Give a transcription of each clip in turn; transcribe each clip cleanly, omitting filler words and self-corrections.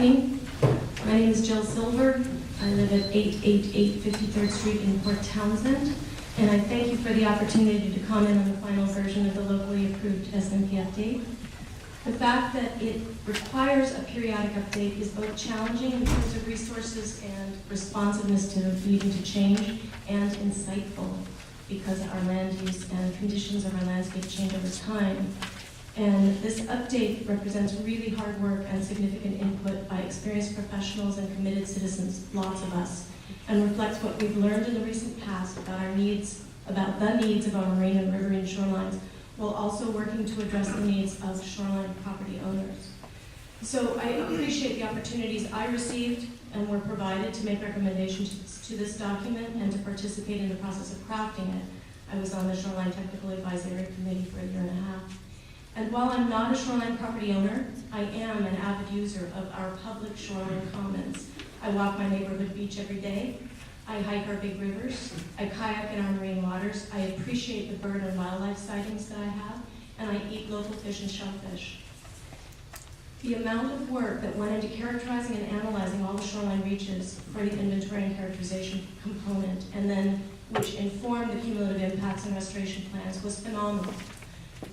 evening. My name is Jill Silver. I live at 888 53rd Street in Port Townsend, and I thank you for the opportunity to comment on the final version of the locally approved SMP update. The fact that it requires a periodic update is both challenging in terms of resources and responsiveness to needing to change, and insightful because our land use and conditions of our landscape change over time. And this update represents really hard work and significant input by experienced professionals and committed citizens, lots of us, and reflects what we've learned in the recent past about the needs of our marine and riverine shorelines, while also working to address the needs of shoreline property owners. So I appreciate the opportunities I received and were provided to make recommendations to this document and to participate in the process of crafting it. I was on the Shoreline Technical Advisory Committee for a year and a half. And while I'm not a shoreline property owner, I am an avid user of our public shoreline commons. I walk my neighborhood beach every day. I hike our big rivers. I kayak in our marine waters. I appreciate the bird and wildlife sightings that I have, and I eat local fish and shellfish. The amount of work that went into characterizing and analyzing all the shoreline reaches for the inventory and characterization component, and then which informed the cumulative impacts and restoration plans, was phenomenal.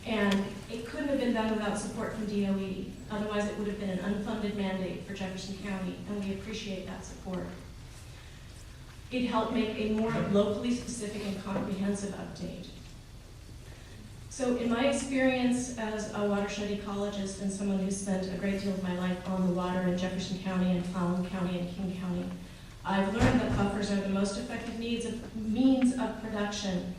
And it couldn't have been done without support from DOE. Otherwise, it would have been an unfunded mandate for Jefferson County, and we appreciate that support. It helped make a more locally specific and comprehensive update. So in my experience as a watershed ecologist and someone who spent a great deal of my life on the water in Jefferson County and Fallon County and King County, I've learned that buffers are the most effective means of production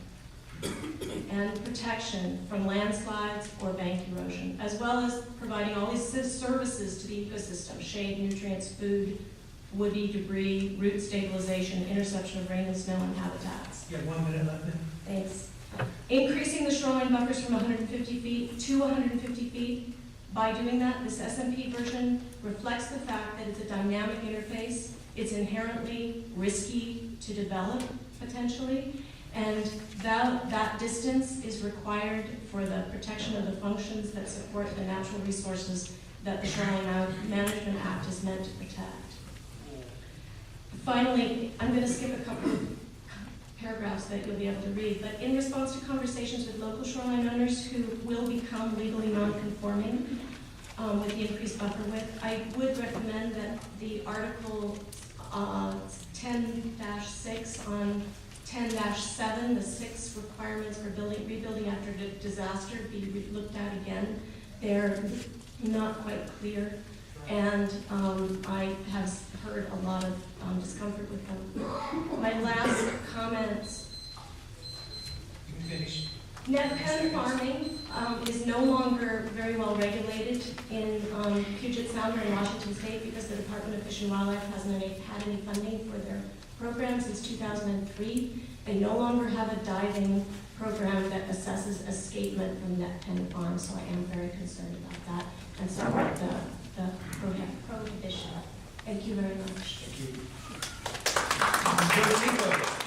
and protection from landslides or bank erosion, as well as providing all these services to the ecosystem: shade, nutrients, food, woody debris, root stabilization, interception of rain and snow, and habitats. You have 1 minute left. Thanks. Increasing the shoreline buffers from 150 feet to 150 feet. By doing that, this SMP version reflects the fact that it's a dynamic interface. It's inherently risky to develop, potentially, and that distance is required for the protection of the functions that support the natural resources that the Shoreline Management Act is meant to protect. Finally, I'm going to skip a couple of paragraphs that you'll be able to read, but in response to conversations with local shoreline owners who will become legally non-conforming with the increased buffer width, I would recommend that the Article 10-6 on 10-7, the 6 requirements for rebuilding after disaster, be looked at again. They're not quite clear, and I have heard a lot of discomfort with them. My last comments. You can finish. Net pen farming is no longer very well regulated in Puget Sound or in Washington State because the Department of Fish and Wildlife hasn't had any funding for their program since 2003. They no longer have a diving program that assesses escapement from net pen farms, so I am very concerned about that and support the prohibition. Thank you very much. Thank you.